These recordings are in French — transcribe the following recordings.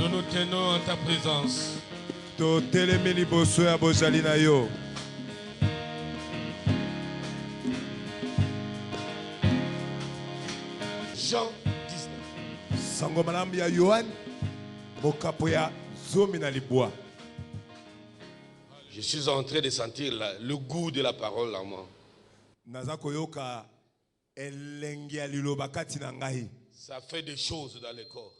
Nous nous tenons en ta présence. Jean 19. Je suis en train de sentir le goût de la parole en moi. Ça fait des choses dans le corps.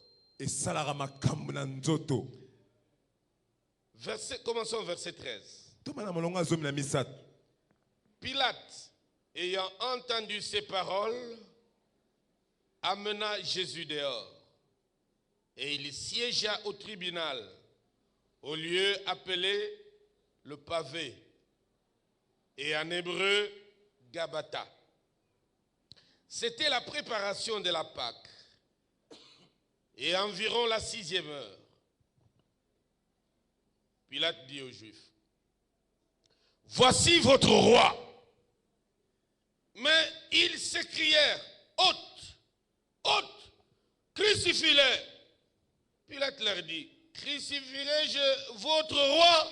Commençons verset 13. Pilate, ayant entendu ces paroles, amena Jésus dehors. Et il siégea au tribunal, au lieu appelé le pavé, et en hébreu, Gabata. C'était la préparation de la Pâque, et environ la 6e heure. Pilate dit aux Juifs, « Voici votre roi. » Mais ils s'écrièrent, « Ôte, ôte, crucifie-le. » Pilate leur dit, « Crucifierai-je votre roi ?»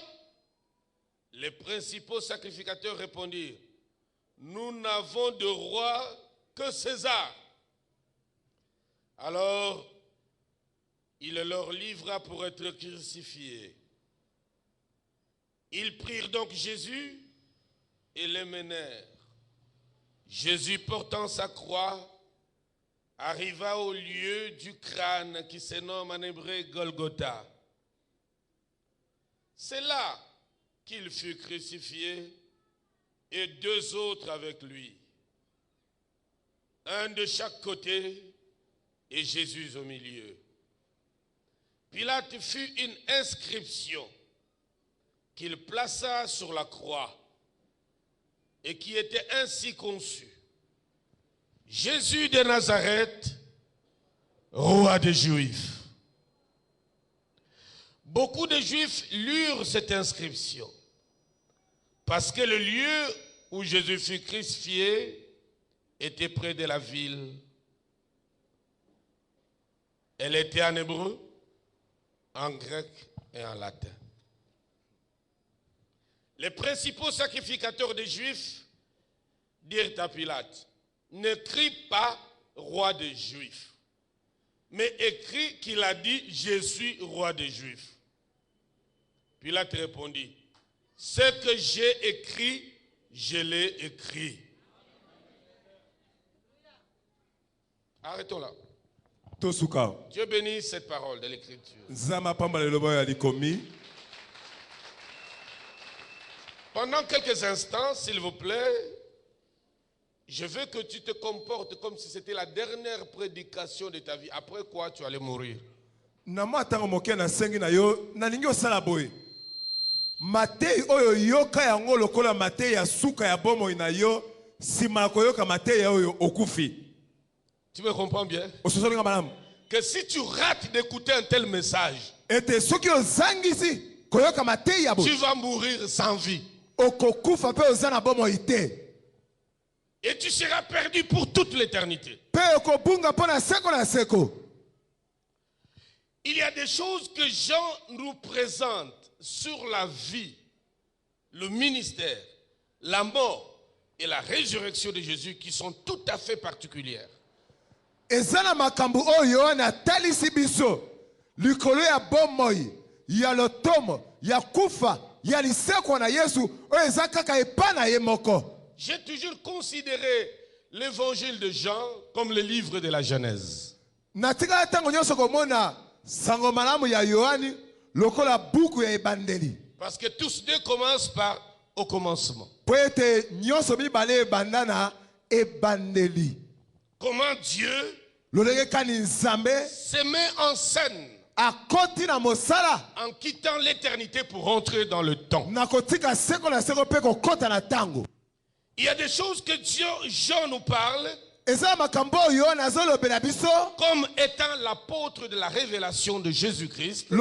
Les principaux sacrificateurs répondirent, « Nous n'avons de roi que César. » Alors, il leur livra pour être crucifié. Ils prirent donc Jésus et le menèrent. Jésus, portant sa croix, arriva au lieu du crâne qui se nomme en hébreu Golgotha. C'est là qu'il fut crucifié et 2 autres avec lui. Un de chaque côté et Jésus au milieu. Pilate fit une inscription qu'il plaça sur la croix et qui était ainsi conçue. Jésus de Nazareth, roi des Juifs. Beaucoup de Juifs lurent cette inscription parce que le lieu où Jésus fut crucifié était près de la ville. Elle était en hébreu, en grec et en latin. Les principaux sacrificateurs des Juifs dirent à Pilate, « N'écris pas roi des Juifs, mais écris qu'il a dit, je suis roi des Juifs. » Pilate répondit, « Ce que j'ai écrit, je l'ai écrit. » Arrêtons là. Dieu bénisse cette parole de l'Écriture. Pendant quelques instants, s'il vous plaît, je veux que tu te comportes comme si c'était la dernière prédication de ta vie. Après quoi, tu allais mourir. Tu me comprends bien? Que si tu rates d'écouter un tel message, tu vas mourir sans vie. Et tu seras perdu pour toute l'éternité. Il y a des choses que Jean nous présente sur la vie, le ministère, la mort et la résurrection de Jésus qui sont tout à fait particulières. Ezana makambu oyo na talisi biso likolo ya bomoi ya lotomo ya kufa ya lisekwa na Yesu oyo eza kaka epana ye moko. J'ai toujours considéré l'évangile de Jean comme le livre de la Genèse. Natika tango nyonso komona sango malamu ya Yohani lokola buku ya ebandeli. Parce que tous deux commencent par au commencement. Poete nyonso mibale bandana ebandeli. Comment Dieu se met en scène en quittant l'éternité pour entrer dans le temps. Il y a des choses que Jean nous parle comme étant l'apôtre de la révélation de Jésus-Christ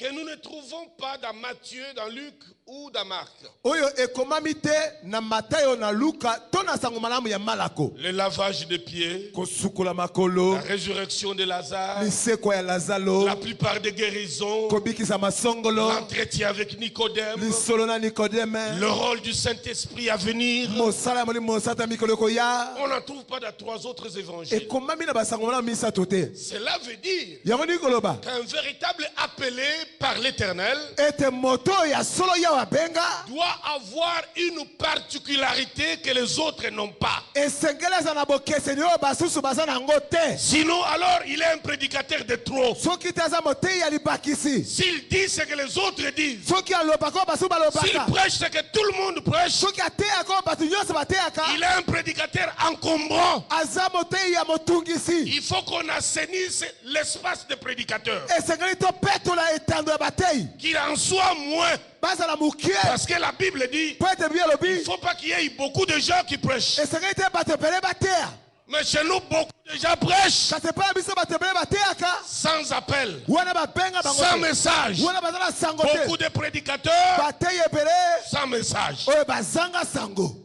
que nous ne trouvons pas dans Matthieu, dans Luc ou dans Marc. oyo ekomami te na Matayo na Luka to na sango malamu ya Malako. Le lavage des pieds, Kosukola makolo, la résurrection de Lazare, liseko ya Lazalo, la plupart des guérisons, kobikisa masongolo, l'entretien avec Nicodème, lisolo na Nikodeme, le rôle du Saint-Esprit à venir. mosala moli mosata mikolo koya. On n'en trouve pas dans 3 autres évangiles. Ekomami na basango malamu misato te. Cela veut dire Yango ni koloba. qu'un véritable appelé par l'Éternel Ete moto ya solo ya wabenga. doit avoir une particularité que les autres n'ont pas. Esengeleza na bokese ni oyo basusu baza na yango te. Sinon, alors, il est un prédicateur de trop. Soki te aza motei ya libakisi. S'il dit ce que les autres disent, Soki alobaka oyo basu s'il balobaka. prêche ce que tout le monde prêche, Soki ateyaka oyo bato nyonso bateyaka. il est un prédicateur encombrant. Aza motei ya motungisi. Il faut qu'on assainisse l'espace des prédicateurs, Esengeli topetola etando ya batei. qu'il en soit moins. Bazala mokie. Parce que la Bible dit, Po ete bi il alobi. ne faut pas qu'il y ait beaucoup de gens qui prêchent. Esengeli te bato ebele bateya. Mais chez nous, beaucoup de gens prêchent Kasi epai na biso bato ebele bateyaka. sans appel, Wana babenga bango sans te. message. Wana baza na sango te. Beaucoup de prédicateurs Batei ebele sans message. oyo bazanga sango.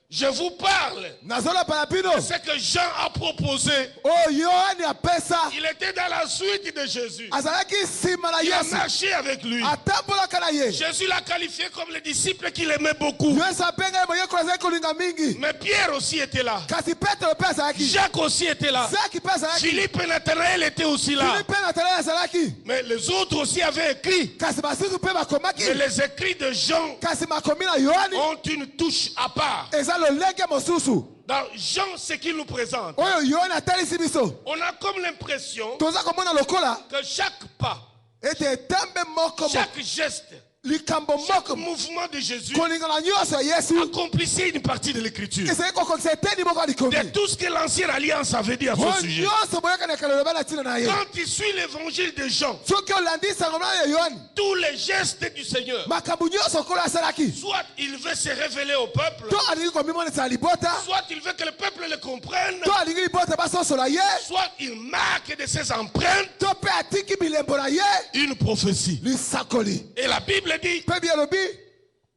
Je vous parle Nazoloba na bino. de ce que Jean a proposé. Oyo Yohani apesa. Il était dans la suite de Jésus. Azalaki nsima na Il a Yesu. marché avec lui. Atambolaka na ye. Jésus l'a qualifié comme le disciple qu'il aimait beaucoup. Yesu abenga ye moyekola azalaki kolinga mingi. Mais Pierre aussi était là. Kasi Petro mpe azalaki. Jacques aussi était là. Zaki mpe azalaki. Philippe et Nathanaël étaient aussi là. Filipe na Natanaeli azalaki. Mais les autres aussi avaient écrit. Kasi basusu mpe bakomaki. Mais les écrits de Jean Kasi makomi na Yohani ont une touche à part. eza lolenge mosusu. Dans Jean, ce qu'il nous présente, Oyo Yohani atalisi biso. on a comme l'impression Toza komona lokola que chaque pas, ete etambe moko chaque geste, likambo chaque moko mouvement de Jésus kolingana nyonso ya Yesu accomplissait une partie de l'écriture. ezali kokokisa eteni moko ya likomi. De tout ce que l'ancienne alliance avait dit à Oyo ce sujet. nyonso boyekanaka loba na ntina na ye. Quand tu suis l'évangile de Jean, Soki olandi sango malamu ya Yohani tous les gestes du Seigneur, makambo nyonso okolo asalaki. soit il veut se révéler au peuple, To alingi komimonisa libota. soit il veut que le peuple le comprenne, To alingi libota basosola ye. soit il marque de ses empreintes To mpe atiki bilembo na ye une prophétie. lisakoli. Et la Bible dit, Mpe bialobi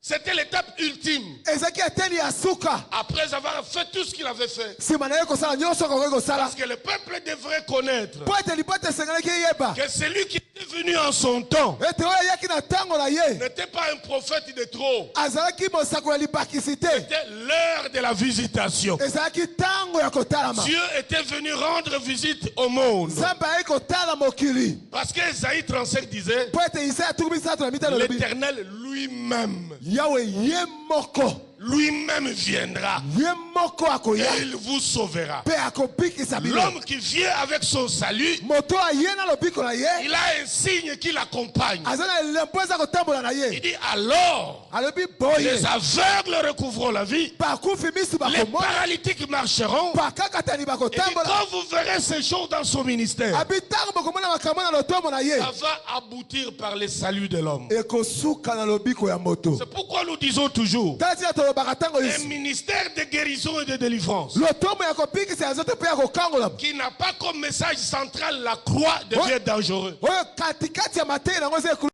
c'était l'étape ultime. ezalaki eteni ya suka. Après avoir fait tout ce qu'il avait fait. Nsima na ye kosala nyonso akoki kosala. Parce que le peuple devrait connaître Po ete libota esengelaki eyeba que celui qui était venu en son temps ete oyo ayaki na ntango na ye n'était pas un prophète de trop. azalaki mosakoli ya libakisi te. C'était l'heure de la visitation. ezalaki ntango ya kotalama. Dieu était venu rendre visite au monde. nzambe ayaki kotala mokili. Parce que Isaïe 35 disait, Po ete isaya tuku misato na mitano lobi l'Éternel lui-même, yawe ye moko lui-même viendra ye moko et akoya il vous sauvera. mpe akobikisa bino. L'homme qui vient avec son salut, moto aye na lobiko na ye il a un signe qui l'accompagne. aza na elembo eza kotambola na Il ye. dit alors, alobi boye les aveugles recouvreront la vie, bakufi misu les bakomona paralytiques marcheront. bakakatani Et dit, bakotambola. quand vous verrez ces choses dans son ministère, abi ntango bokomona makambo na lotombo na ye ça va aboutir par le salut de l'homme. ekosuka na lobiko ya moto. C'est pourquoi nous disons toujours, tala tina tolobaka ntango un isi ministère de guérison et de délivrance lotombo ya kobikisa ya nzoto mpe ya kokangola qui n'a pas comme message central la croix devient dangereux. oyo katikati ya matei nango eza ekulu